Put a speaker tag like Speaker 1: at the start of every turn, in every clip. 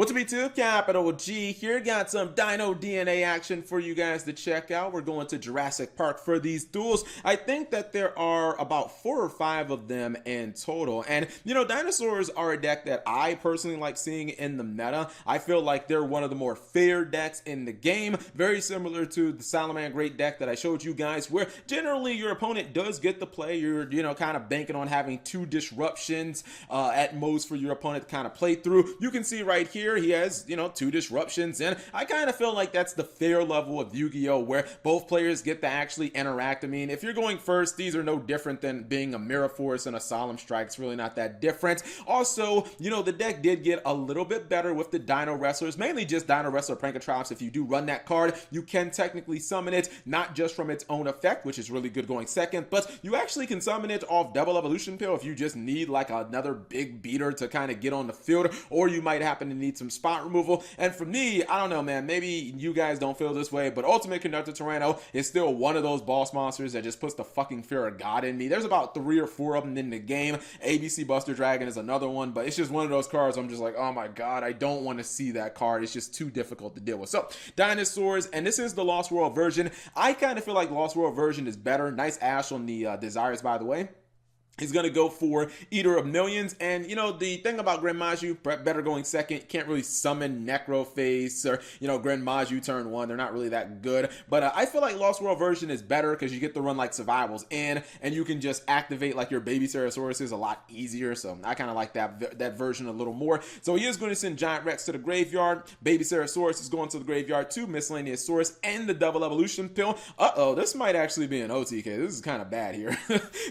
Speaker 1: What's up, YouTube? Capital G here. Got some Dino DNA action for you guys to check out. We're going to Jurassic Park for these duels. I think that there are about 4 or 5 of them in total. And, dinosaurs are a deck that I personally like seeing in the meta. I feel like they're one of the more fair decks in the game. Very similar to the Salaman Great deck that I showed you guys, where generally your opponent does get the play. You're, kind of banking on having 2 disruptions at most for your opponent to kind of play through. You can see right here, he has, 2 disruptions, and I kind of feel like that's the fair level of Yu-Gi-Oh! Where both players get to actually interact. I mean, if you're going first, these are no different than being a Mirror Force and a Solemn Strike. It's really not that different. Also, the deck did get a little bit better with the Dino Wrestlers, mainly just Dino Wrestler Prankatrops. If you do run that card, you can technically summon it, not just from its own effect, which is really good going second, but you actually can summon it off Double Evolution Pill if you just need like another big beater to kind of get on the field, or you might happen to need some spot removal. And for me, I don't know, man, maybe you guys don't feel this way, but Ultimate Conductor Tyranno is still one of those boss monsters that just puts the fucking fear of God in me. There's about 3 or 4 of them in the game. ABC Buster Dragon is another one, but it's just one of those cards I'm just like, oh my god, I don't want to see that card. It's just too difficult to deal with. So, dinosaurs, and this is the Lost World version. I kind of feel like Lost World version is better. Nice Ash on the Desires, by the way. He's going to go for Eater of Millions, and the thing about Grand Maju, better going second. You can't really summon Necroface or Grand Maju turn 1. They're not really that good, but I feel like Lost World version is better because you get to run like survivals in, and you can just activate like your baby Cerasauruses a lot easier. So I kind of like that version a little more. So he is going to send Giant Rex to the graveyard. Baby Ceratosaurus is going to the graveyard too. Miscellaneous Source and the Double Evolution Pill. This might actually be an OTK. This is kind of bad here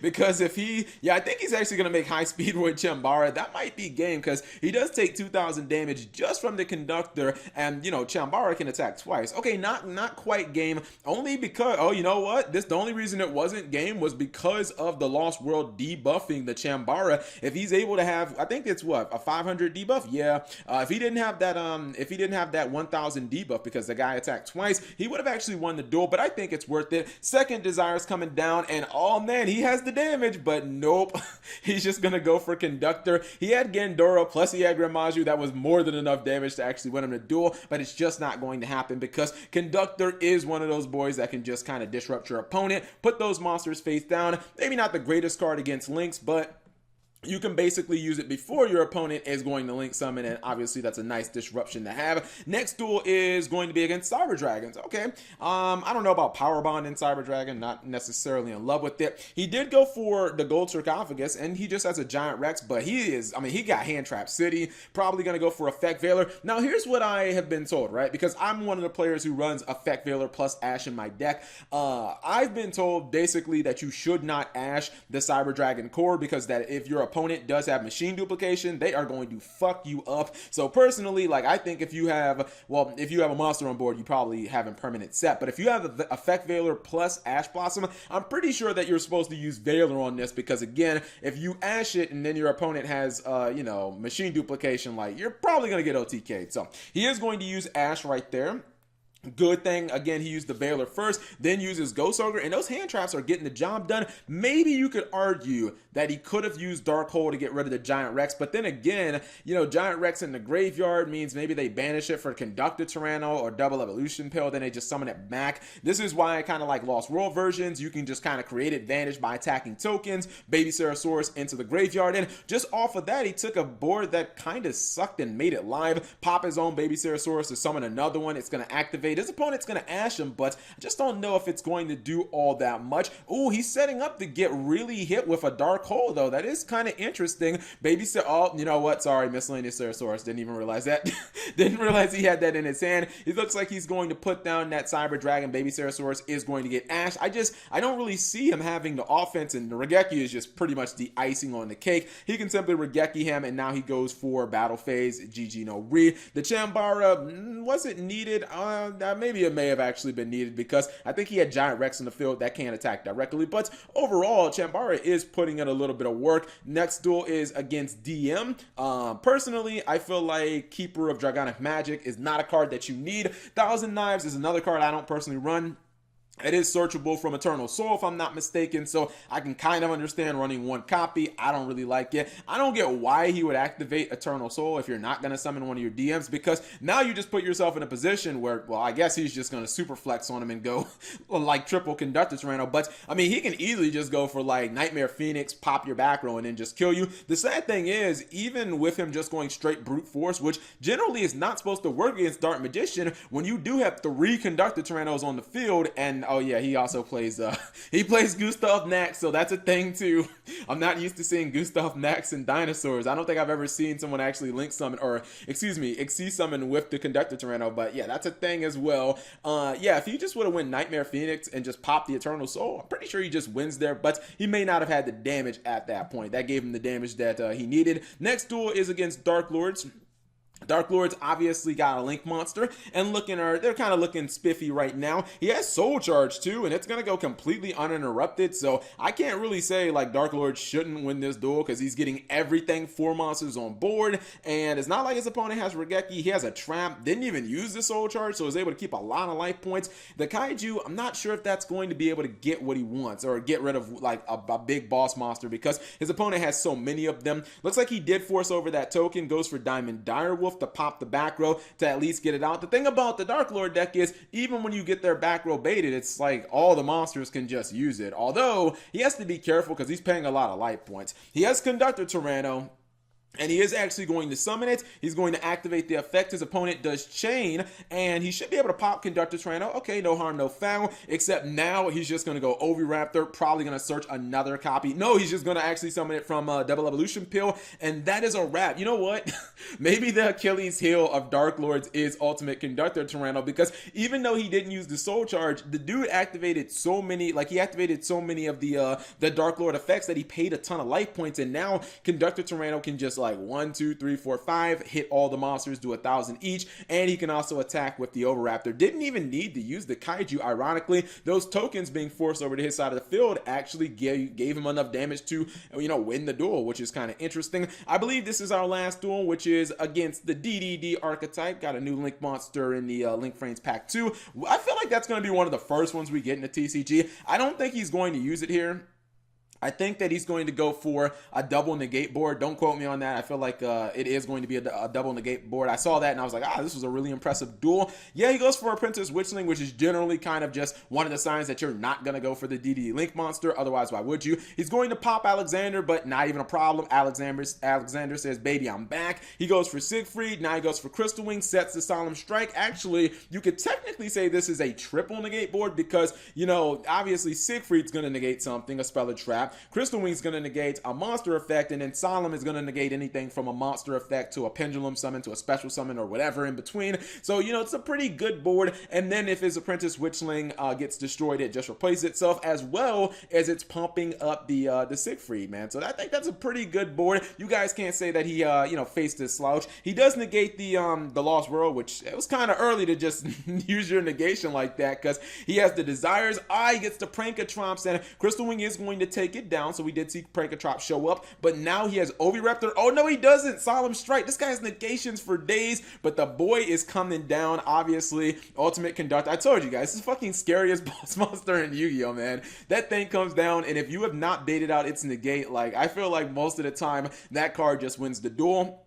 Speaker 1: because if he I think he's actually going to make High Speed with Chambara. That might be game because he does take 2,000 damage just from the Conductor, and Chambara can attack twice. Okay, not quite game, only because, oh, you know what? The only reason it wasn't game was because of the Lost World debuffing the Chambara. If he's able to have, I think it's what, a 500 debuff? Yeah. If he didn't have that 1,000 debuff because the guy attacked twice, he would have actually won the duel, but I think it's worth it. Second Desire's coming down, and oh man, he has the damage, but nope. He's just gonna go for Conductor. He had Gandora plus he had Gramaju. That was more than enough damage to actually win him the duel, but it's just not going to happen because Conductor is one of those boys that can just kind of disrupt your opponent, put those monsters face down. Maybe not the greatest card against Lynx, but you can basically use it before your opponent is going to link summon, and obviously that's a nice disruption to have. Next duel is going to be against Cyber Dragons. Okay, I don't know about Power Bond in Cyber Dragon, not necessarily in love with it. He did go for the Gold Sarcophagus, and he just has a Giant Rex, but he got Hand Trap City, probably going to go for Effect Veiler. Now here's what I have been told, right, because I'm one of the players who runs Effect Veiler plus Ash in my deck. I've been told basically that you should not Ash the Cyber Dragon core because that if your opponent does have machine duplication, they are going to fuck you up. So personally, like, I think if you have a monster on board, you probably haven't permanent set, but if you have the Effect Veiler plus Ash Blossom, I'm pretty sure that you're supposed to use Veiler on this because, again, if you Ash it and then your opponent has machine duplication, like, you're probably going to get OTK'd. So he is going to use Ash right there. Good thing, again, he used the Veiler first, then uses Ghost Ogre, and those hand traps are getting the job done. Maybe you could argue that he could have used Dark Hole to get rid of the Giant Rex, but then again, Giant Rex in the graveyard means maybe they banish it for Conductor Tyranno or Double Evolution Pill, then they just summon it back. This is why I kind of like Lost World versions. You can just kind of create advantage by attacking tokens, Baby Ceratosaurus into the graveyard, and just off of that, he took a board that kind of sucked and made it live, pop his own Baby Ceratosaurus to summon another one. It's going to activate. His opponent's going to Ash him, but I just don't know if it's going to do all that much. Ooh, he's setting up to get really hit with a Dark Hole, though. That is kind of interesting. Oh, you know what? Sorry, Miscellaneous Ceratosaurus. Didn't even realize that. Didn't realize he had that in his hand. He looks like he's going to put down that Cyber Dragon. Baby Ceratosaurus is going to get Ash. I don't really see him having the offense, and the Regeki is just pretty much the icing on the cake. He can simply Regeki him, and now he goes for Battle Phase. GG no re. The Chambara, was it needed? Maybe it may have actually been needed because I think he had Giant Rex in the field that can't attack directly, but overall, Chambara is putting in a little bit of work. Next duel is against DM. Personally, I feel like Keeper of Dragonic Magic is not a card that you need. Thousand Knives is another card I don't personally run. It is searchable from Eternal Soul, if I'm not mistaken, so I can kind of understand running one copy. I don't really like it. I don't get why he would activate Eternal Soul if you're not going to summon one of your DMs, because now you just put yourself in a position where, well, I guess he's just going to super flex on him and go like triple Conductor Tyranno. But, I mean, he can easily just go for like Nightmare Phoenix, pop your back row, and then just kill you. The sad thing is, even with him just going straight brute force, which generally is not supposed to work against Dark Magician, when you do have 3 Conductor Tyrannos on the field, and oh yeah, he also plays he plays Gustav Nax, so that's a thing too. I'm not used to seeing Gustav Nax and dinosaurs. I don't think I've ever seen someone actually link summon, or excuse me, XC summon with the Conductor Tyranno, but yeah, that's a thing as well. Yeah, if he just would have went Nightmare Phoenix and just popped the Eternal Soul, I'm pretty sure he just wins there, but he may not have had the damage at that point. That gave him the damage that he needed. Next duel is against Dark Lords. Dark Lords obviously got a Link monster, and they're kind of looking spiffy right now. He has Soul Charge too, and it's going to go completely uninterrupted, so I can't really say like Dark Lord shouldn't win this duel, because he's getting everything 4 monsters on board, and it's not like his opponent has Regeki. He has a trap, didn't even use the Soul Charge, so is able to keep a lot of life points. The Kaiju, I'm not sure if that's going to be able to get what he wants, or get rid of like a big boss monster, because his opponent has so many of them. Looks like he did force over that token, goes for Diamond Direwolf to pop the back row to at least get it out. The thing about the Dark Lord deck is, even when you get their back row baited, it's like all the monsters can just use it. Although, he has to be careful because he's paying a lot of life points. He has Conductor Tyranno, and he is actually going to summon it. He's going to activate the effect. His opponent does chain, and he should be able to pop Conductor Tyranno. Okay, no harm, no foul, except now he's just going to go Oviraptor, probably going to search another copy. No, he's just going to actually summon it from Double Evolution Pill, and that is a wrap. You know what? Maybe the Achilles heel of Dark Lords is Ultimate Conductor Tyranno, because even though he didn't use the Soul Charge, the dude activated so many, like he activated so many of the Dark Lord effects that he paid a ton of life points, and now Conductor Tyranno can just like 1, 2, 3, 4, 5 hit all the monsters, do 1,000 each, and he can also attack with the Oviraptor. Didn't even need to use the Kaiju. Ironically, those tokens being forced over to his side of the field actually gave him enough damage to, you know, win the duel, which is kind of interesting. I believe this is our last duel, which is against the DDD archetype. Got a new Link monster in the Link Frames Pack 2. I feel like that's going to be one of the first ones we get in the TCG. I don't think he's going to use it here. I think that he's going to go for a double negate board. Don't quote me on that. I feel like it is going to be a double negate board. I saw that and I was like, this was a really impressive duel. Yeah, he goes for Apprentice Witchling, which is generally kind of just one of the signs that you're not going to go for the DD Link monster. Otherwise, why would you? He's going to pop Alexander, but not even a problem. Alexander says, baby, I'm back. He goes for Siegfried. Now he goes for Crystal Wing, sets the Solemn Strike. Actually, you could technically say this is a triple negate board because, you know, obviously Siegfried's going to negate something, a spell or trap. Crystal Wing's going to negate a monster effect, and then Solemn is going to negate anything from a monster effect to a pendulum summon to a special summon or whatever in between. So, you know, it's a pretty good board. And then if his Apprentice Witchling gets destroyed, it just replaces itself, as well as it's pumping up the Siegfried, man. So I think that's a pretty good board. You guys can't say that he, you know, faced this slouch. He does negate the Lost World, which it was kind of early to just use your negation like that, because he has the Desires. He gets the Prankatromps, and Crystal Wing is going to take it down. So we did see Prankatrop show up, but now he has Oviraptor. Oh no, he doesn't. Solemn Strike. This guy has negations for days, but the boy is coming down. Obviously, Ultimate Conductor. I told you guys, this is fucking scariest boss monster in Yu-Gi-Oh, man. That thing comes down, and if you have not baited out its negate, like, I feel like most of the time that card just wins the duel.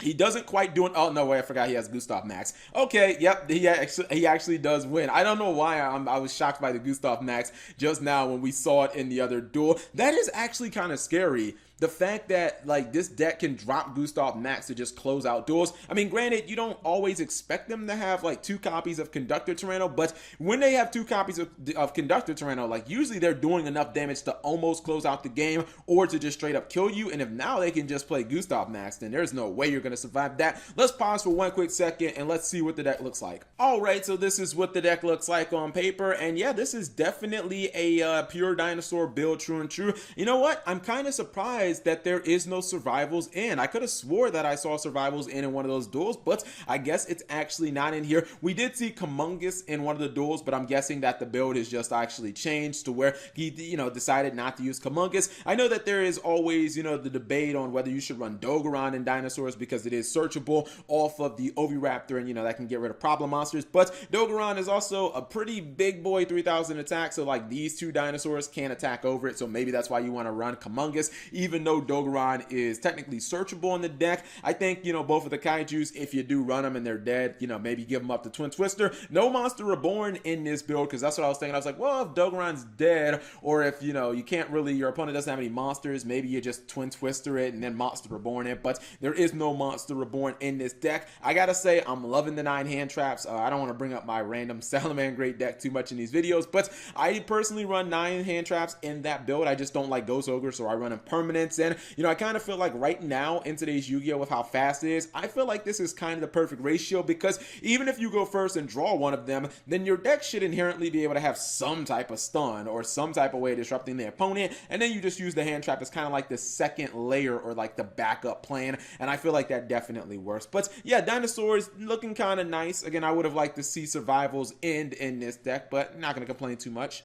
Speaker 1: He doesn't quite do it. Oh, no way. I forgot he has Gustav Nax. Okay, yep. He actually does win. I don't know why I was shocked by the Gustav Nax just now when we saw it in the other duel. That is actually kind of scary. The fact that, like, this deck can drop Gustav Nax to just close out duels. I mean, granted, you don't always expect them to have, like, 2 copies of Conductor Tyranno, but when they have 2 copies of Conductor Tyranno, like, usually they're doing enough damage to almost close out the game or to just straight up kill you. And if now they can just play Gustav Nax, then there's no way you're going to survive that. Let's pause for one quick second and let's see what the deck looks like. All right, so this is what the deck looks like on paper. And yeah, this is definitely a pure dinosaur build, true and true. You know what? I'm kind of surprised surprised that there is no survivals in. I could have swore that I saw survivals in one of those duels, but I guess it's actually not in here. We did see Kumungus in one of the duels, but I'm guessing that the build is just actually changed to where he, decided not to use Kumungus. I know that there is always, the debate on whether you should run Dogoran in Dinosaurs because it is searchable off of the Oviraptor, and that can get rid of problem monsters. But Dogoran is also a pretty big boy 3000 attack, so like these two dinosaurs can't attack over it, so maybe that's why you want to run Kumungus, even though Dogoran is technically searchable in the deck. I think, both of the kaijus, if you do run them and they're dead, maybe give them up to Twin Twister. No Monster Reborn in this build, because that's what I was thinking. I was like, well, if Dogoran's dead, or if, you can't really, your opponent doesn't have any monsters, maybe you just Twin Twister it and then Monster Reborn it, but there is no Monster Reborn in this deck. I gotta say, I'm loving the 9 hand traps. I don't want to bring up my random Salamangreat deck too much in these videos, but I personally run 9 hand traps in that build. I just don't like Ghost Ogre, so I run Impermanence, and, I kind of feel like right now in today's Yu-Gi-Oh! With how fast it is, I feel like this is kind of the perfect ratio, because even if you go first and draw one of them, then your deck should inherently be able to have some type of stun or some type of way of disrupting the opponent, and then you just use the hand trap as kind of like the second layer or like the backup plan, and I feel like that definitely works. But yeah, Dinosaurs looking kind of nice. Again, I would have liked to see survivals end in this deck, but not going to complain too much.